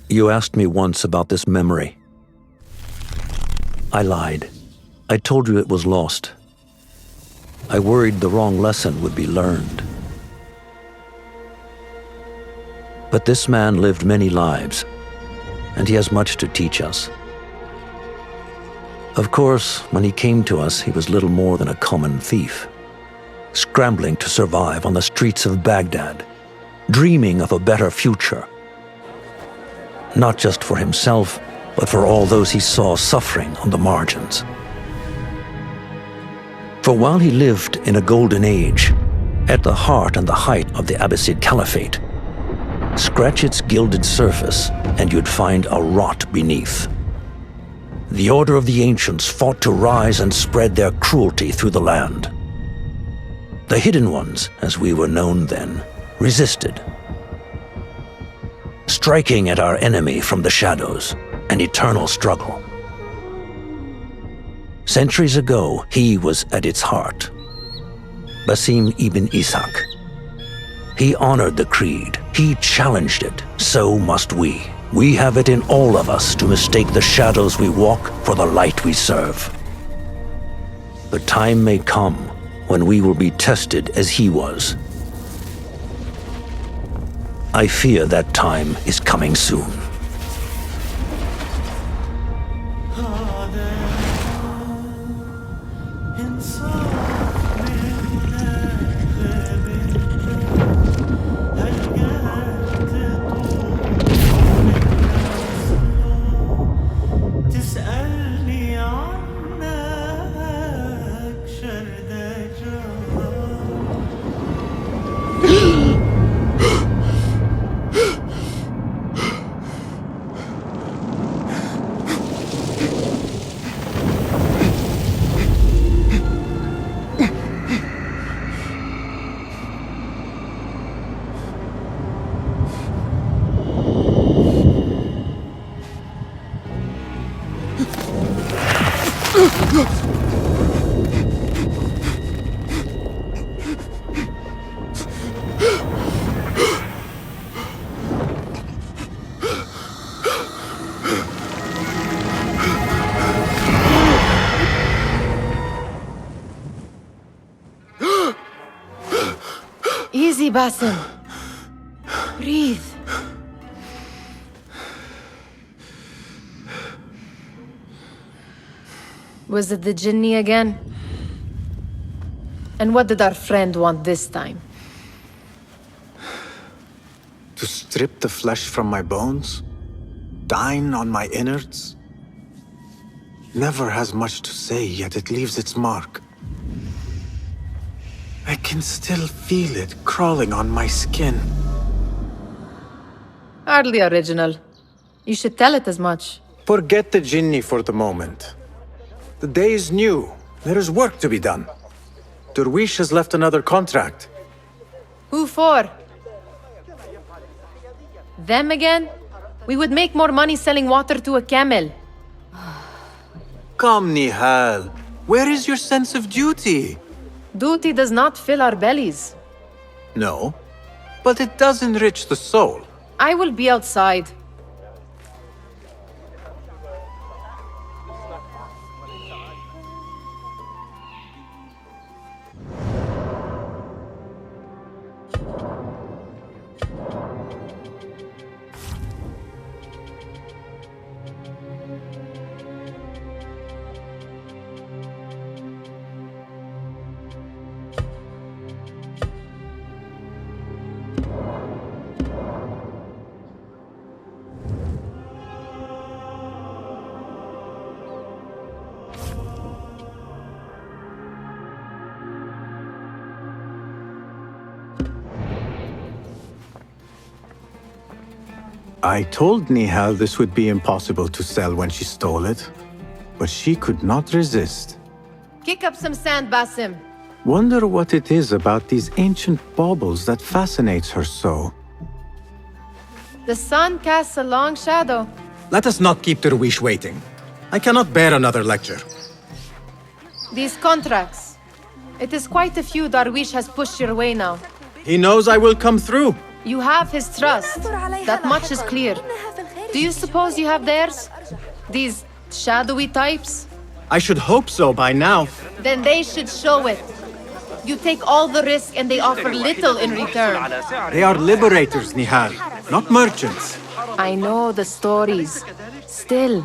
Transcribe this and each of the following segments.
You asked me once about this memory. I lied. I told you it was lost. I worried the wrong lesson would be learned. But this man lived many lives, and he has much to teach us. Of course, when he came to us, he was little more than a common thief, scrambling to survive on the streets of Baghdad, dreaming of a better future. Not just for himself, but for all those he saw suffering on the margins. For while he lived in a golden age, at the heart and the height of the Abbasid Caliphate, scratch its gilded surface and you'd find a rot beneath. The Order of the Ancients fought to rise and spread their cruelty through the land. The Hidden Ones, as we were known then, resisted, striking at our enemy from the shadows, an eternal struggle. Centuries ago, he was at its heart. Basim ibn Ishaq. He honored the creed. He challenged it. So must we. We have it in all of us to mistake the shadows we walk for the light we serve. The time may come when we will be tested as he was. I fear that time is coming soon. Easy, Basim. Breathe. Was it the Jinni again? And what did our friend want this time? To strip the flesh from my bones? Dine on my innards? Never has much to say, yet it leaves its mark. I can still feel it crawling on my skin. Hardly original. You should tell it as much. Forget the Jinni for the moment. The day is new. There is work to be done. Derwish has left another contract. Who for? Them again? We would make more money selling water to a camel. Come, Nihal. Where is your sense of duty? Duty does not fill our bellies. No, but it does enrich the soul. I will be outside. I told Nihal this would be impossible to sell when she stole it, but she could not resist. Kick up some sand, Basim. Wonder what it is about these ancient baubles that fascinates her so. The sun casts a long shadow. Let us not keep Derwish waiting. I cannot bear another lecture. These contracts. It is quite a few Darwish has pushed your way now. He knows I will come through. You have his trust. That much is clear. Do you suppose you have theirs? These shadowy types? I should hope so by now. Then they should show it. You take all the risk and they offer little in return. They are liberators, Nihal, not merchants. I know the stories. Still,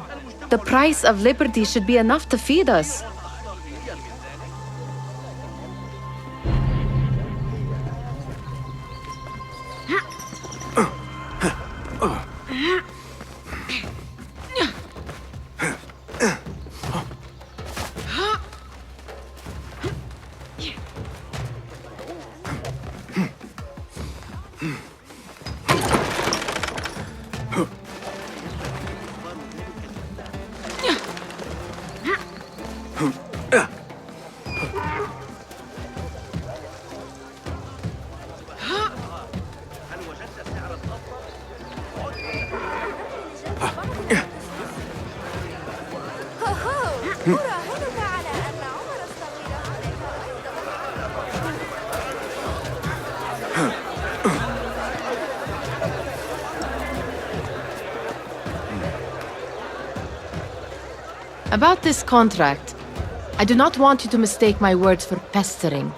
the price of liberty should be enough to feed us. About this contract, I do not want you to mistake my words for pestering.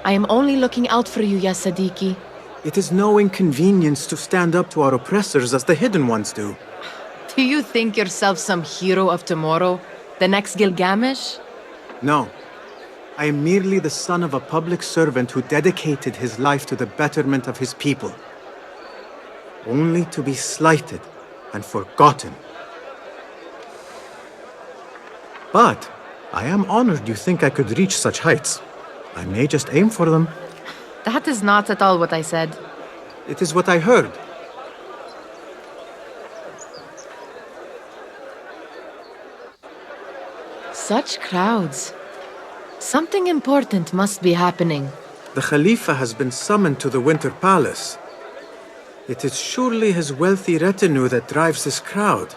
I am only looking out for you, ya Sadiki. It is no inconvenience to stand up to our oppressors as the hidden ones do. Do you think yourself some hero of tomorrow? The next Gilgamesh? No. I am merely the son of a public servant who dedicated his life to the betterment of his people. Only to be slighted and forgotten. But I am honored you think I could reach such heights. I may just aim for them. That is not at all what I said. It is what I heard. Such crowds. Something important must be happening. The Khalifa has been summoned to the Winter Palace. It is surely his wealthy retinue that drives this crowd.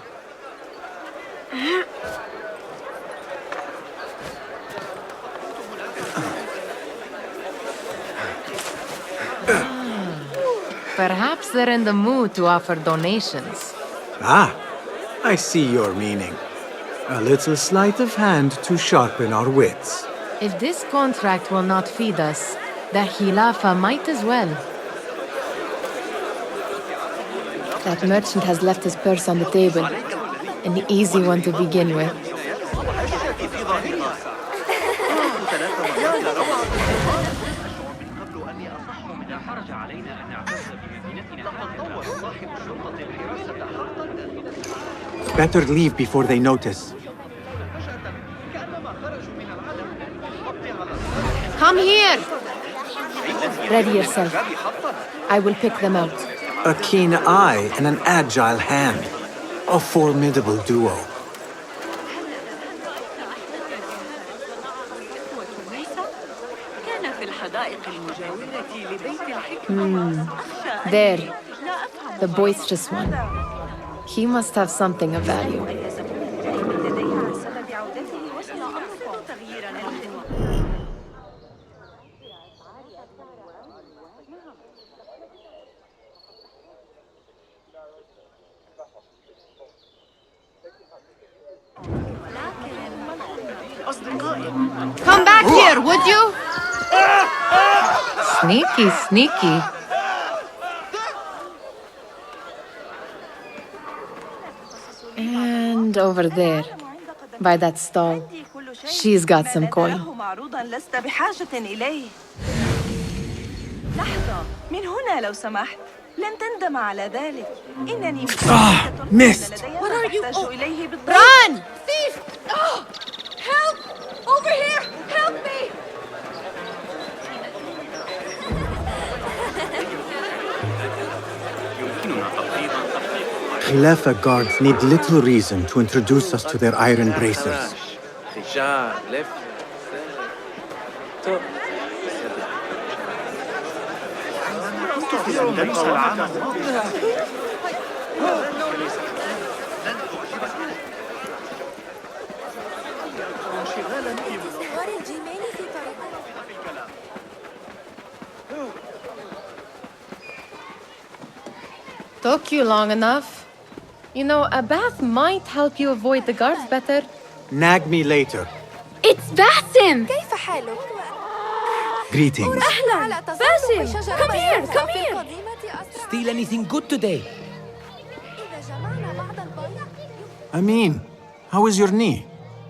Perhaps they're in the mood to offer donations. Ah, I see your meaning. A little sleight of hand to sharpen our wits. If this contract will not feed us, the Khilafa might as well. That merchant has left his purse on the table. An easy one to begin with. Better leave before they notice. Come here! Ready yourself. I will pick them out. A keen eye and an agile hand. A formidable duo. There. The boisterous one. He must have something of value. Come back here, would you? Sneaky, sneaky. And over there, by that stall, she's got some coin. Missed! What are you? Run! Thief! Oh, help! Over here! Help me! Khilafa guards need little reason to introduce us to their iron bracers. Took you long enough. You know, a bath might help you avoid the guards better. Nag me later. It's Basim! كيف حالك؟ Greetings. أهلا! Basim! Come here! Come here! Steal anything good today? Amin, how is your knee?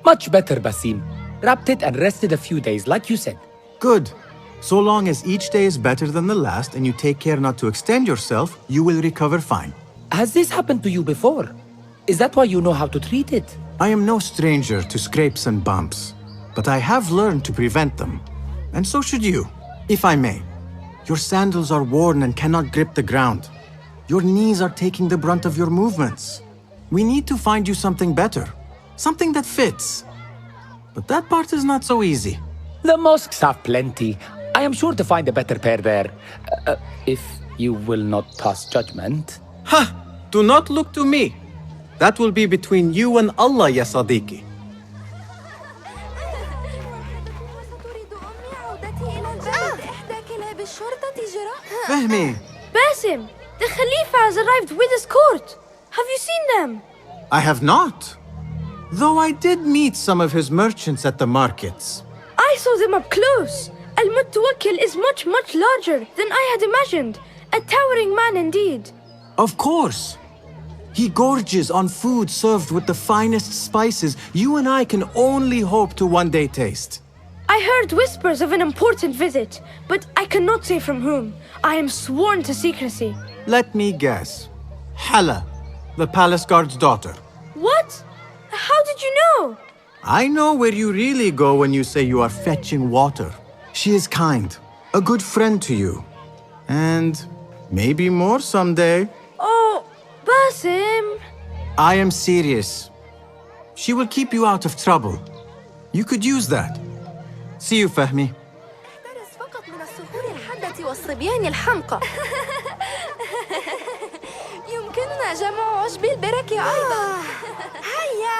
Much better, Basim. Wrapped it and rested a few days, like you said. Good. So long as each day is better than the last and you take care not to extend yourself, you will recover fine. Has this happened to you before? Is that why you know how to treat it? I am no stranger to scrapes and bumps, but I have learned to prevent them. And so should you, if I may. Your sandals are worn and cannot grip the ground. Your knees are taking the brunt of your movements. We need to find you something better, something that fits. But that part is not so easy. The mosques have plenty. I am sure to find a better pair there. If you will not pass judgment. Ha! Do not look to me. That will be between you and Allah, ya Sadiqi. Fahmi, Basim! The Khalifa has arrived with his court! Have you seen them? I have not. Though I did meet some of his merchants at the markets. I saw them up close. Al-Mutawakkil is much, much larger than I had imagined. A towering man indeed. Of course. He gorges on food served with the finest spices you and I can only hope to one day taste. I heard whispers of an important visit, but I cannot say from whom. I am sworn to secrecy. Let me guess. Hala, the palace guard's daughter. What? How did you know? I know where you really go when you say you are fetching water. She is kind, a good friend to you. And maybe more someday. Oh, Basim. I am serious. She will keep you out of trouble. You could use that. See you, Fahmi. احترس فقط من الصخور الحادة والصبيان الحمقى. يمكننا جمع عشب البركة أيضا. هيا.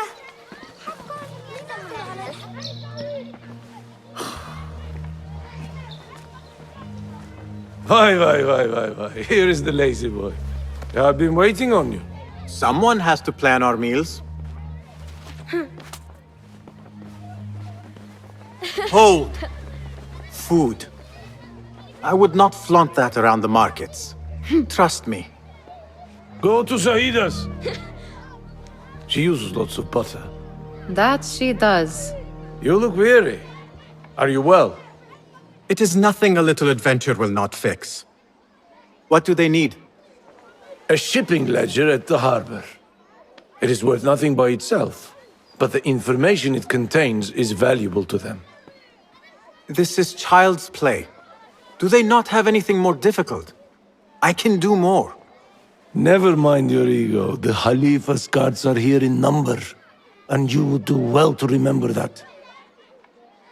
Why. Here is the lazy boy. I've been waiting on you. Someone has to plan our meals. Hold! Food. I would not flaunt that around the markets. Trust me. Go to Saida's. She uses lots of butter. That she does. You look weary. Are you well? It is nothing a little adventure will not fix. What do they need? A shipping ledger at the harbor. It is worth nothing by itself, but the information it contains is valuable to them. This is child's play. Do they not have anything more difficult? I can do more. Never mind your ego. The Khalifa's guards are here in number, and you would do well to remember that.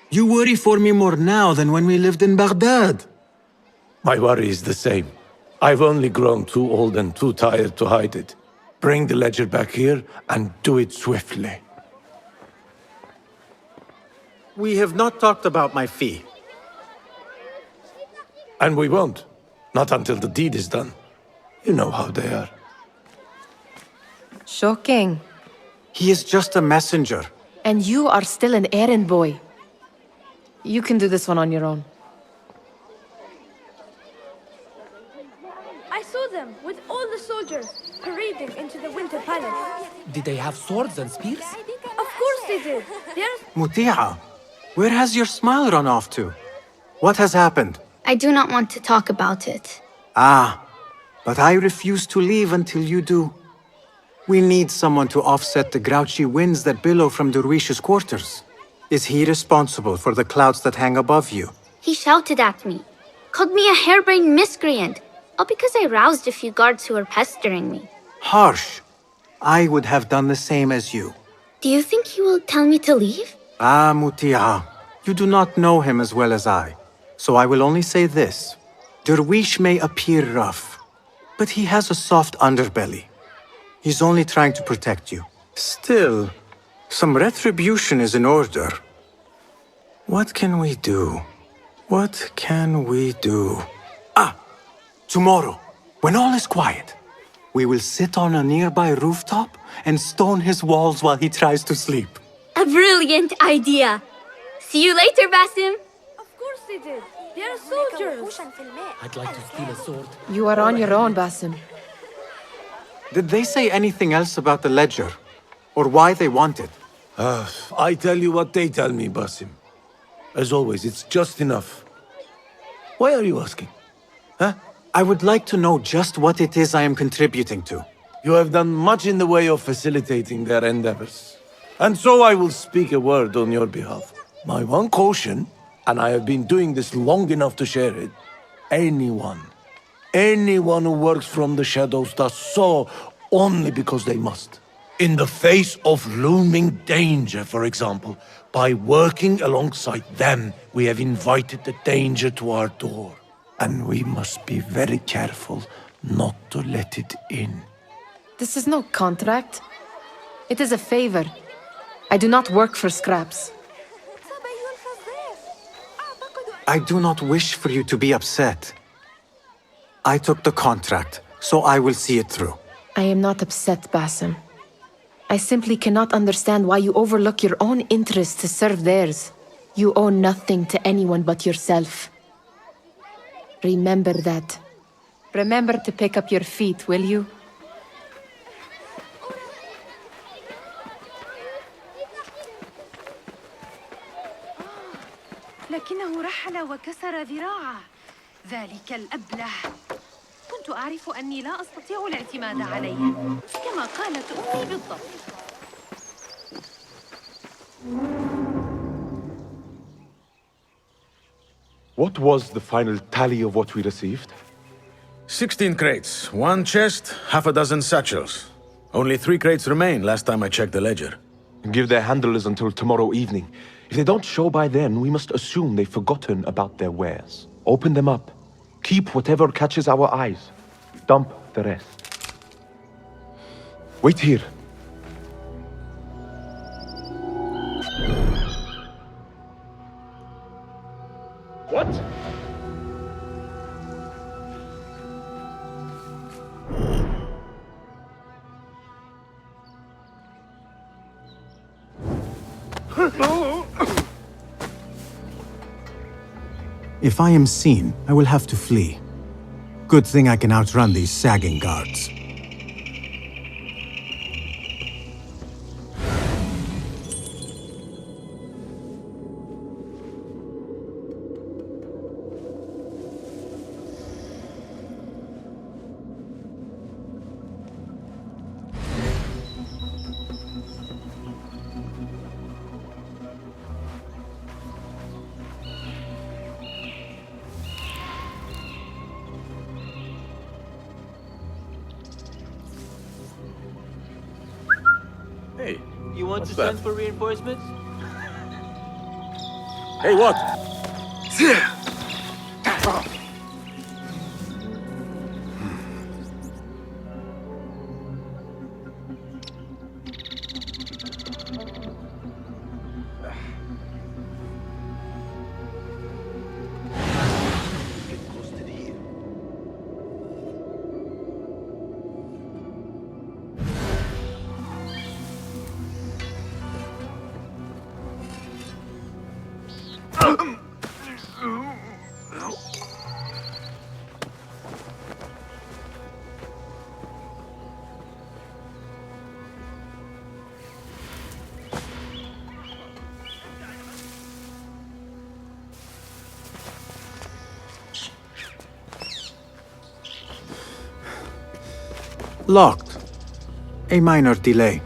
You worry for me more now than when we lived in Baghdad. My worry is the same. I've only grown too old and too tired to hide it. Bring the ledger back here and do it swiftly. We have not talked about my fee. And we won't. Not until the deed is done. You know how they are. Shocking. He is just a messenger. And you are still an errand boy. You can do this one on your own. I saw them with all the soldiers parading into the Winter Palace. Did they have swords and spears? Of course they did. They're Muti'a, where has your smile run off to? What has happened? I do not want to talk about it. Ah, but I refuse to leave until you do. We need someone to offset the grouchy winds that billow from Derwish's quarters. Is he responsible for the clouds that hang above you? He shouted at me, called me a harebrained miscreant, all because I roused a few guards who were pestering me. Harsh. I would have done the same as you. Do you think he will tell me to leave? Ah, Muti'a, you do not know him as well as I. So I will only say this. Derwish may appear rough, but he has a soft underbelly. He's only trying to protect you. Still, some retribution is in order. What can we do? What can we do? Ah! Tomorrow, when all is quiet, We will sit on a nearby rooftop and stone his walls while he tries to sleep. A brilliant idea. See you later, Basim. Of course they did. They are هناك soldiers. وحوشاً في الماء. I'd like to steal a sword. You are on your own, Basim. Did they say anything else about the ledger? Or why they want it? I tell you what they tell me, Basim. As always, it's just enough. Why are you asking? Huh? I would like to know just what it is I am contributing to. You have done much in the way of facilitating their endeavors. And so I will speak a word on your behalf. My one caution, and I have been doing this long enough to share it, anyone who works from the shadows does so only because they must. In the face of looming danger, for example, by working alongside them, we have invited the danger to our door. And we must be very careful not to let it in. This is no contract. It is a favor. I do not work for scraps. صبي الخزاف. أعتقد I do not wish for you to be upset. I took the contract, so I will see it through. I am not upset, Basim. I simply cannot understand why you overlook your own interests to serve theirs. You owe nothing to anyone but yourself. Remember that. Remember to pick up your feet, will you? لكنه رحل وكسر ذراعه. ذلك الأبله. كنت أعرف أني لا أستطيع الاعتماد عليه كما قالت أمي بالضبط. What was the final tally of what we received? 16 crates, 1 chest, half a dozen satchels. Only 3 crates remain last time I checked the ledger. Give their handlers until tomorrow evening. If they don't show by then, we must assume they've forgotten about their wares. Open them up. Keep whatever catches our eyes. Dump the rest. Wait here. What? If I am seen, I will have to flee. Good thing I can outrun these sagging guards. Hey, you want to send for reinforcements? Hey, what? Locked. A minor delay.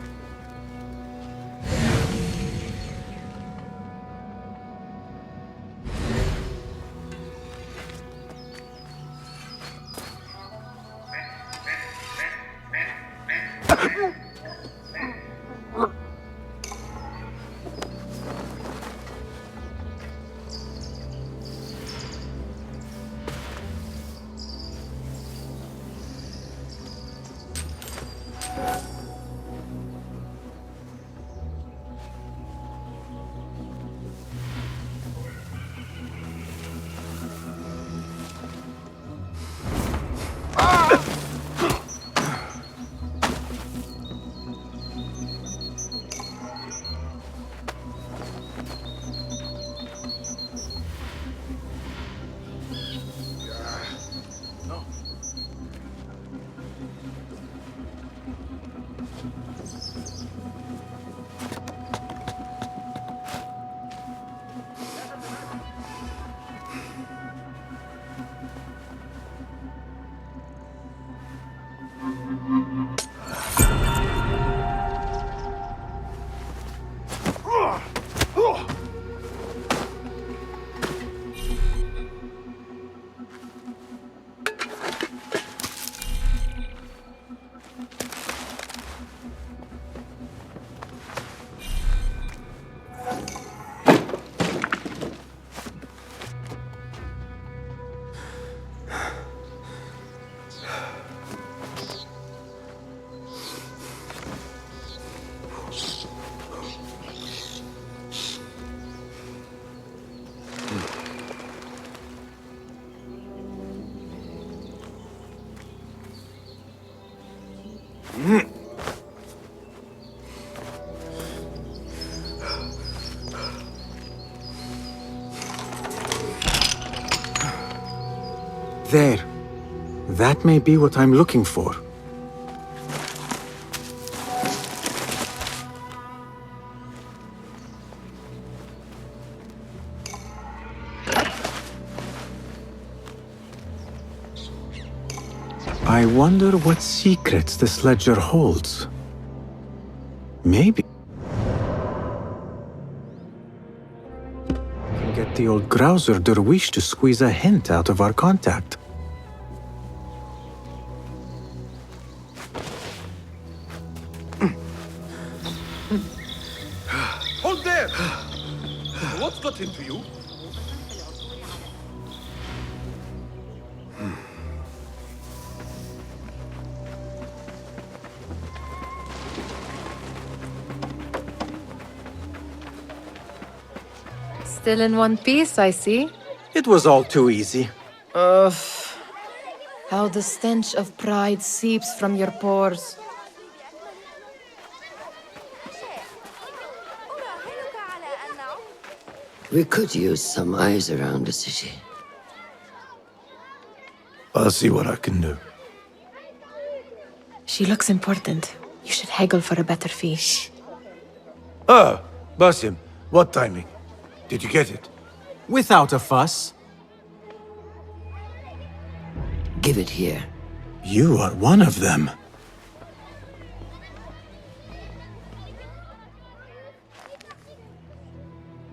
There. That may be what I'm looking for. I wonder what secrets this ledger holds. Maybe I can get the old grouser Derwish to squeeze a hint out of our contact. Hold there! What's got into you? Still in one piece, I see. It was all too easy. Ugh. How the stench of pride seeps from your pores. We could use some eyes around the city. I'll see what I can do. She looks important. You should haggle for a better fee. Ah, Basim, what timing? Did you get it? Without a fuss. Give it here. You are one of them.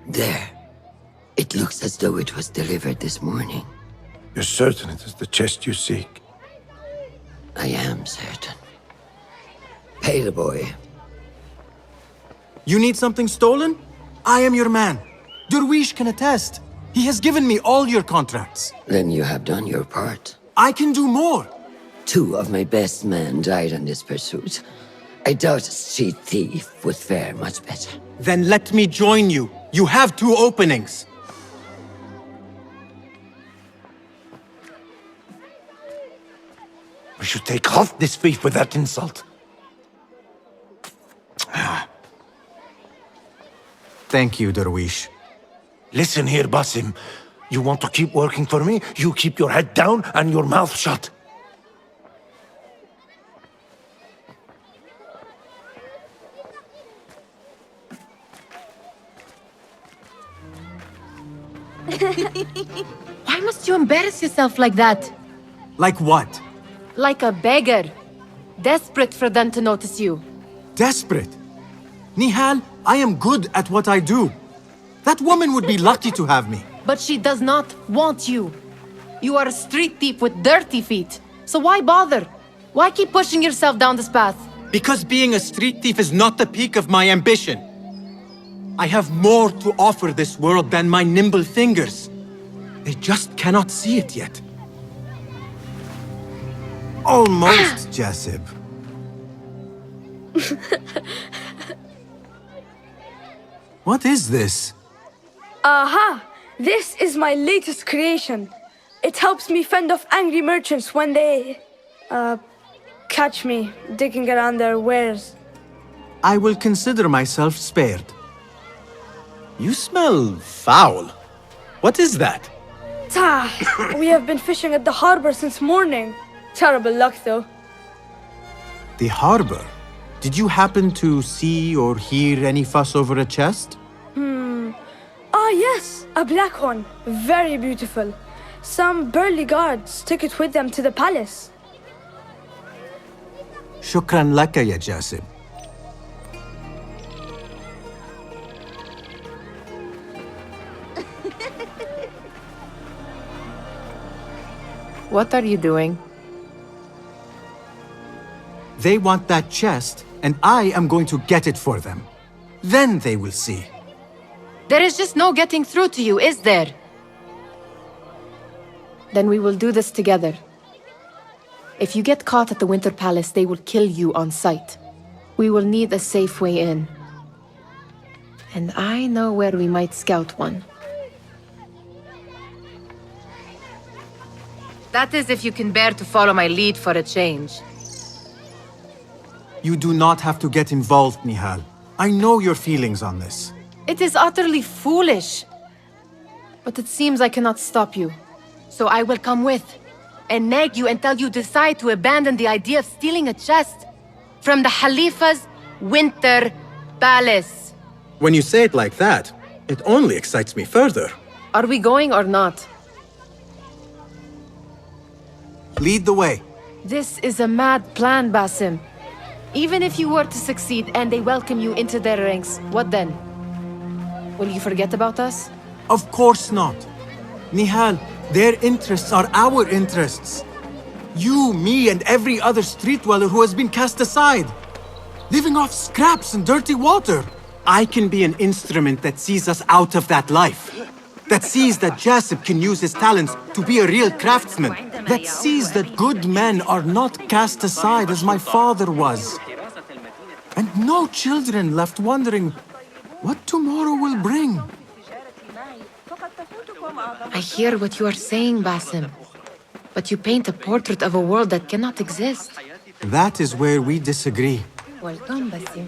There. It looks as though it was delivered this morning. You're certain it is the chest you seek? I am certain. Pay the boy. You need something stolen? I am your man. Derwish can attest. He has given me all your contracts. Then you have done your part. I can do more. 2 of my best men died in this pursuit. I doubt a street thief would fare much better. Then let me join you. You have 2 openings. We should take off this thief with that insult. Thank you, Derwish. Listen here, Basim. You want to keep working for me? You keep your head down and your mouth shut. Why must you embarrass yourself like that? Like what? Like a beggar. Desperate for them to notice you. Desperate? Nihal, I am good at what I do. That woman would be lucky to have me. But she does not want you. You are a street thief with dirty feet. So why bother? Why keep pushing yourself down this path? Because being a street thief is not the peak of my ambition. I have more to offer this world than my nimble fingers. They just cannot see it yet. Almost, Jasib. What is this? Aha! This is my latest creation. It helps me fend off angry merchants when they... catch me digging around their wares. I will consider myself spared. You smell foul. What is that? We have been fishing at the harbor since morning. Terrible luck, though. The harbor? Did you happen to see or hear any fuss over a chest? Ah, yes, a black one. Very beautiful. Some burly guards took it with them to the palace. Shukran laka, ya Jasib. What are you doing? They want that chest, and I am going to get it for them. Then they will see. There is just no getting through to you, is there? Then we will do this together. If you get caught at the Winter Palace, they will kill you on sight. We will need a safe way in. And I know where we might scout one. That is if you can bear to follow my lead for a change. You do not have to get involved, Nihal. I know your feelings on this. It is utterly foolish. But it seems I cannot stop you. So I will come with, and nag you until you decide to abandon the idea of stealing a chest from the Khalifa's winter palace. When you say it like that, it only excites me further. Are we going or not? Lead the way. This is a mad plan, Basim. Even if you were to succeed and they welcome you into their ranks, what then? Will you forget about us? Of course not. Nihal, their interests are our interests. You, me, and every other street dweller who has been cast aside. Living off scraps and dirty water. I can be an instrument that sees us out of that life. That sees that Jasip can use his talents to be a real craftsman. That sees that good men are not cast aside as my father was. And no children left wondering what tomorrow will bring. I hear what you are saying, Basim. But you paint a portrait of a world that cannot exist. That is where we disagree. Welcome, Basim.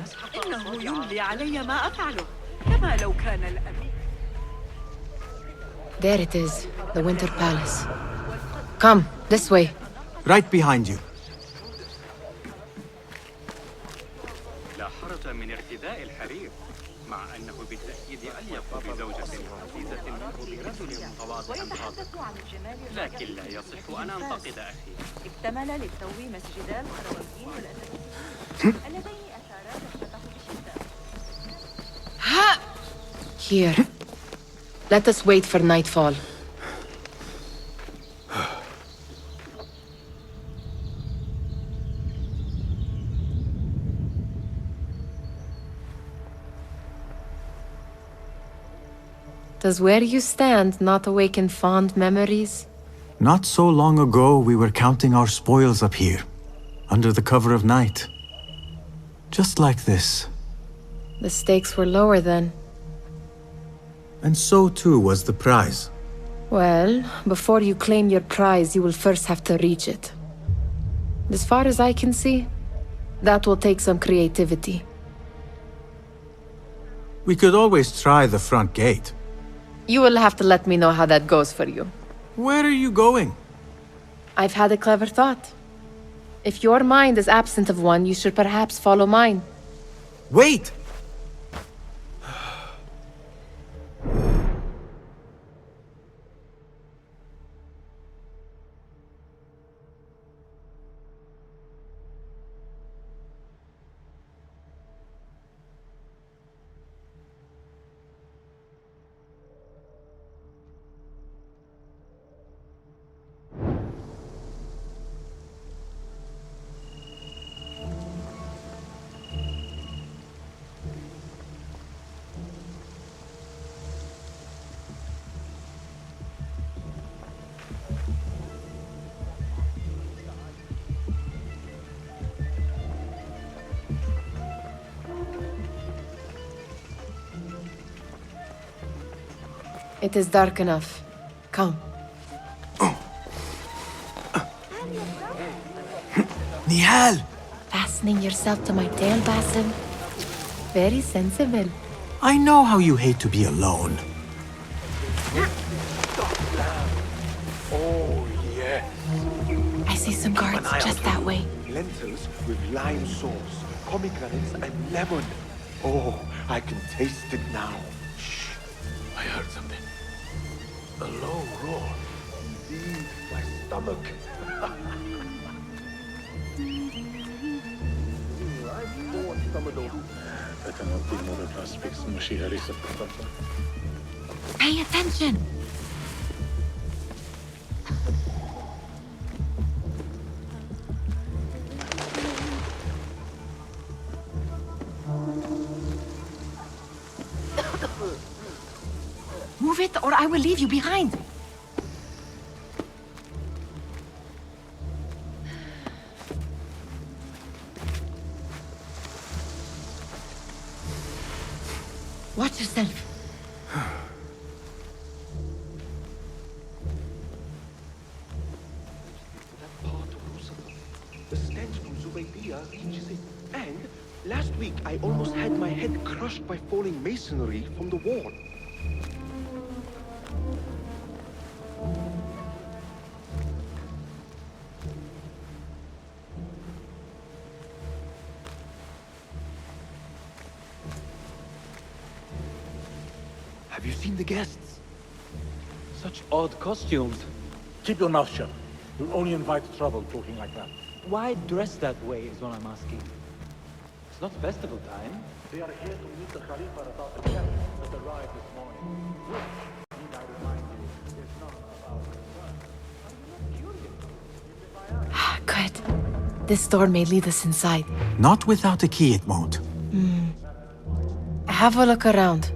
There it is, the Winter Palace. Come, this way. Right behind you. لكن لا يصح أن أنتقد أخي. اكتمل للتو مسجدا الخرويين والأدبيين اللذين أثارا دهشته بشدة. Here. Let us wait for nightfall. Does where you stand not awaken fond memories? Not so long ago, we were counting our spoils up here, under the cover of night. Just like this. The stakes were lower then. And so too was the prize. Well, before you claim your prize, you will first have to reach it. As far as I can see, that will take some creativity. We could always try the front gate. You will have to let me know how that goes for you. Where are you going? I've had a clever thought. If your mind is absent of one, you should perhaps follow mine. Wait! It is dark enough. Come. Nihal! Fastening yourself to my tail, Basim. Very sensible. I know how you hate to be alone. Oh, yes. I see some guards just that way. Lentils with lime sauce, pomegranates, and lemon. Oh, I can taste it now. Shh. I heard something. A low roar. Indeed, my stomach. Pay attention! Move it, or I will leave you behind. Watch yourself. The stench from Zubaydia reaches it. And last week, I almost had my head crushed by falling masonry from the wall. Have you seen the guests? Such odd costumes. Keep your mouth shut. You'll only invite trouble talking like that. Why dress that way is what I'm asking. It's not festival time. They are here to meet the Khalifa about the chariot that arrived this morning. Which, need I remind you, is none of our concern. Are you not curious? Good. This door may lead us inside. Not without a key, it won't. Have a look around.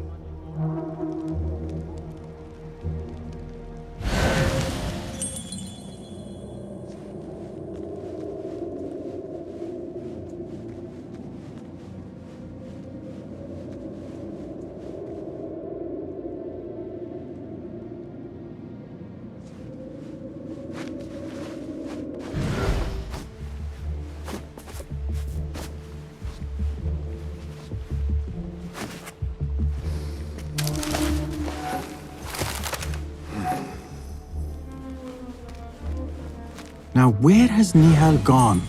Now, where has Nihal gone?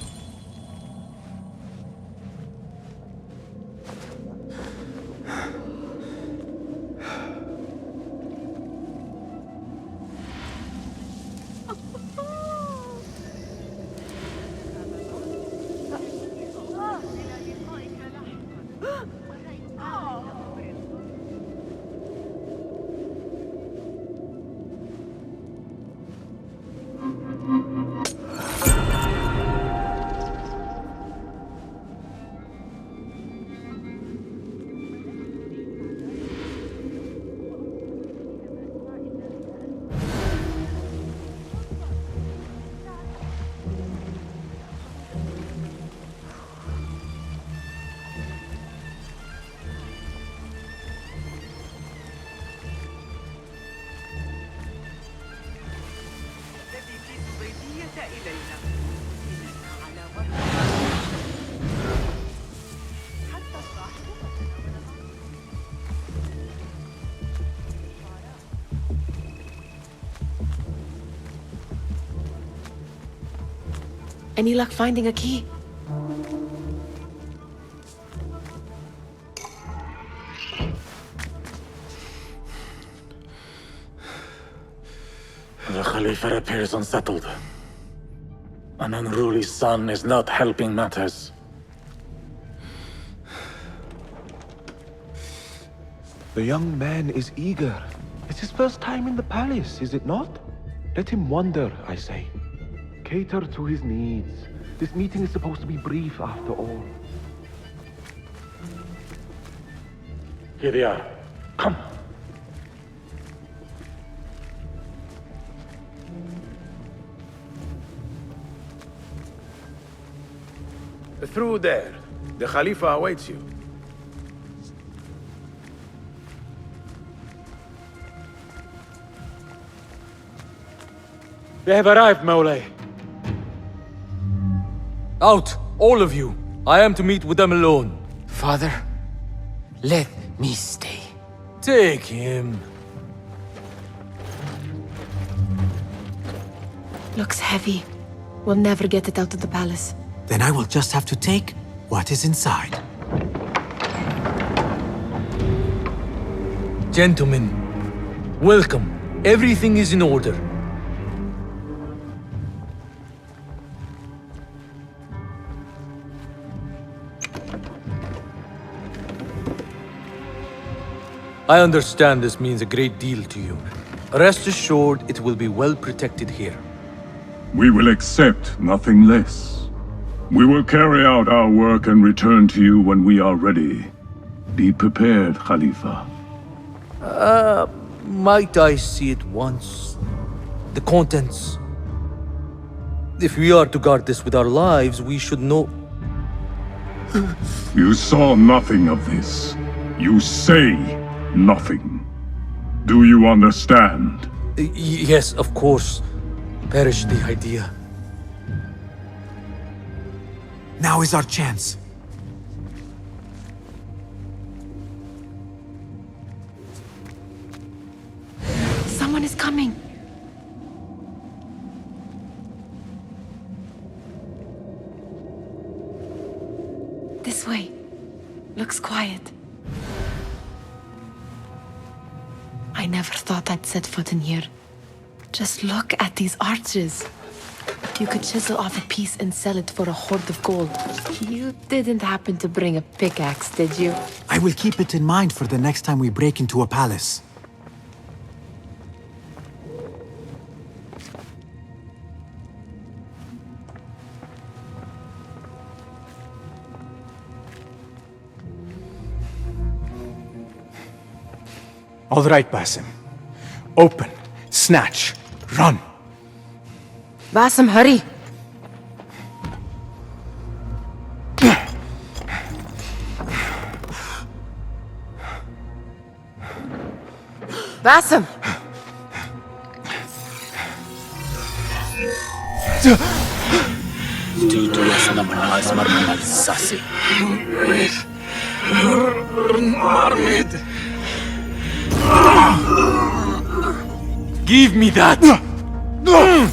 Any luck finding a key? The Khalifa appears unsettled. An unruly son is not helping matters. The young man is eager. It's his first time in the palace, is it not? Let him wander, I say. Cater to his needs. This meeting is supposed to be brief after all. Here they are. Come. Through there. The Khalifa awaits you. They have arrived, Mawlay. Out, all of you. I am to meet with them alone. Father, let me stay. Take him. Looks heavy. We'll never get it out of the palace. Then I will just have to take what is inside. Gentlemen, welcome. Everything is in order. I understand this means a great deal to you. Rest assured, it will be well protected here. We will accept nothing less. We will carry out our work and return to you when we are ready. Be prepared, Khalifa. Might I see it once? The contents. If we are to guard this with our lives, we should know... You saw nothing of this. You say nothing. Do you understand? Yes, of course. Perish the idea. Now is our chance. This way. Looks quiet. I never thought I'd set foot in here. Just look at these arches. You could chisel off a piece and sell it for a hoard of gold. You didn't happen to bring a pickaxe, did you? I will keep it in mind for the next time we break into a palace. All right, Basim. Open, snatch, run. Basim, hurry! Basim! Give me that! No!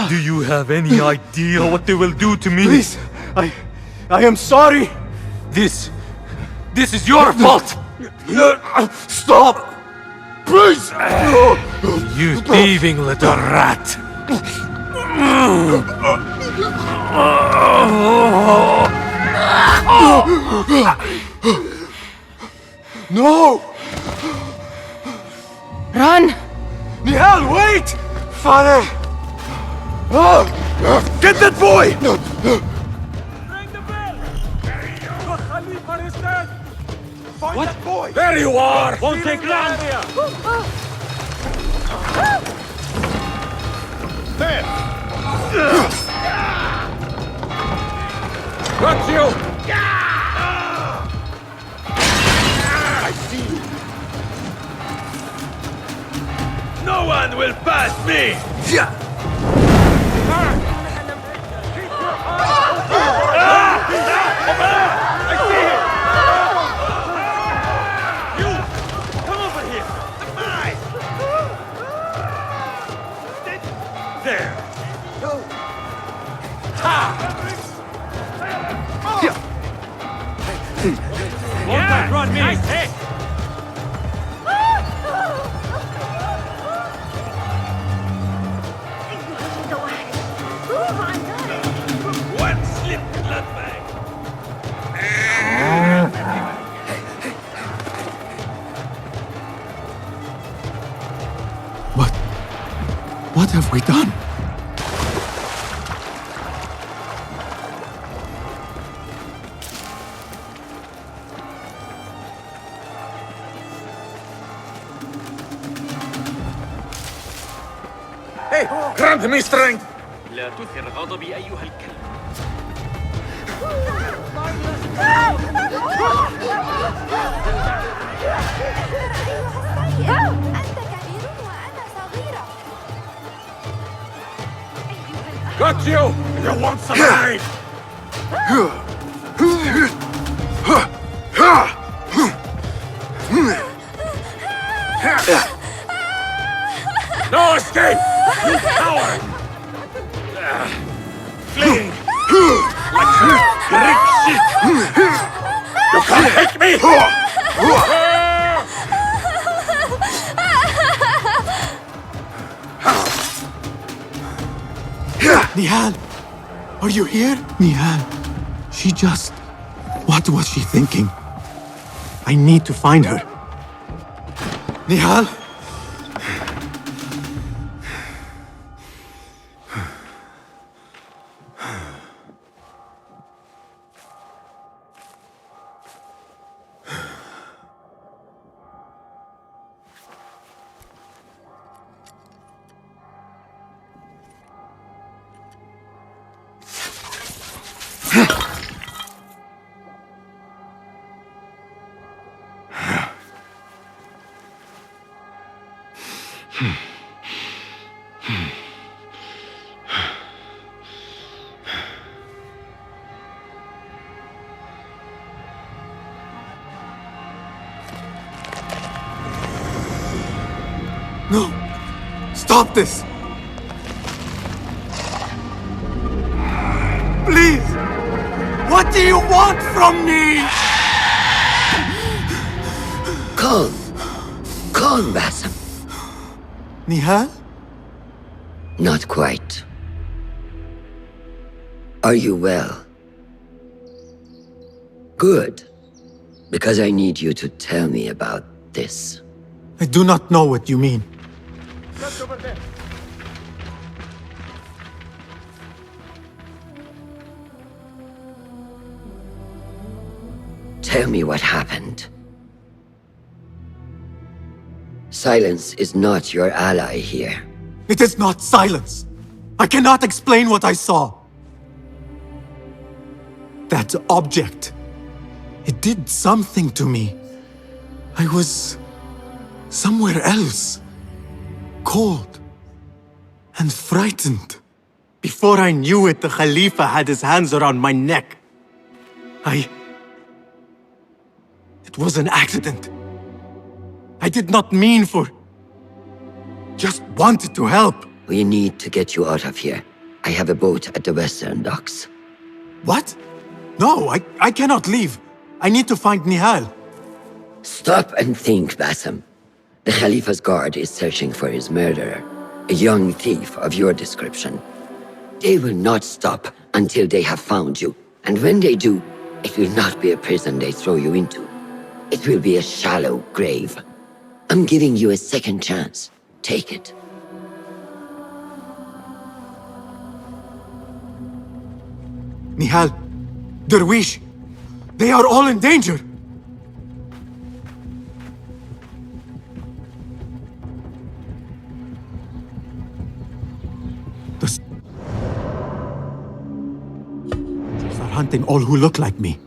Do you have any idea what they will do to me? Please, I am sorry. This is your fault! Stop! Please! You thieving little rat! No! Run! Nihal, wait! Father! Get that boy! Find that boy! There you are! Won't take long! There! Got you! I see you! No one will pass me! I see him! You! Come over here! There! Yeah! Run me! Nice hit! One slip, bloodbag! What have we done? Hey! Grant me strength! لا تثر غضبي أيها الكلب. أنت كبير وأنا صغيرة. Got you! You want some aid? No escape! You coward! Fleeing! Like some Greek shit! You can't take me! Nihal! Are you here? Nihal, she just... What was she thinking? I need to find her. Nihal? No! Stop this! Please! What do you want from me? Calm. Calm, Basim. Nihal? Not quite. Are you well? Good. Because I need you to tell me about this. I do not know what you mean. Tell me what happened. Silence is not your ally here. It is not silence. I cannot explain what I saw. That object. It did something to me. I was somewhere else. Cold and frightened. Before I knew it, the Khalifa had his hands around my neck. It was an accident. I did not mean for... Just wanted to help. We need to get you out of here. I have a boat at the western docks. What? No, I cannot leave. I need to find Nihal. Stop and think, Basim. The Khalifa's guard is searching for his murderer, a young thief of your description. They will not stop until they have found you, and when they do, it will not be a prison they throw you into. It will be a shallow grave. I'm giving you a second chance. Take it. Nihal, Derwish, they are all in danger. The are hunting all who look like me.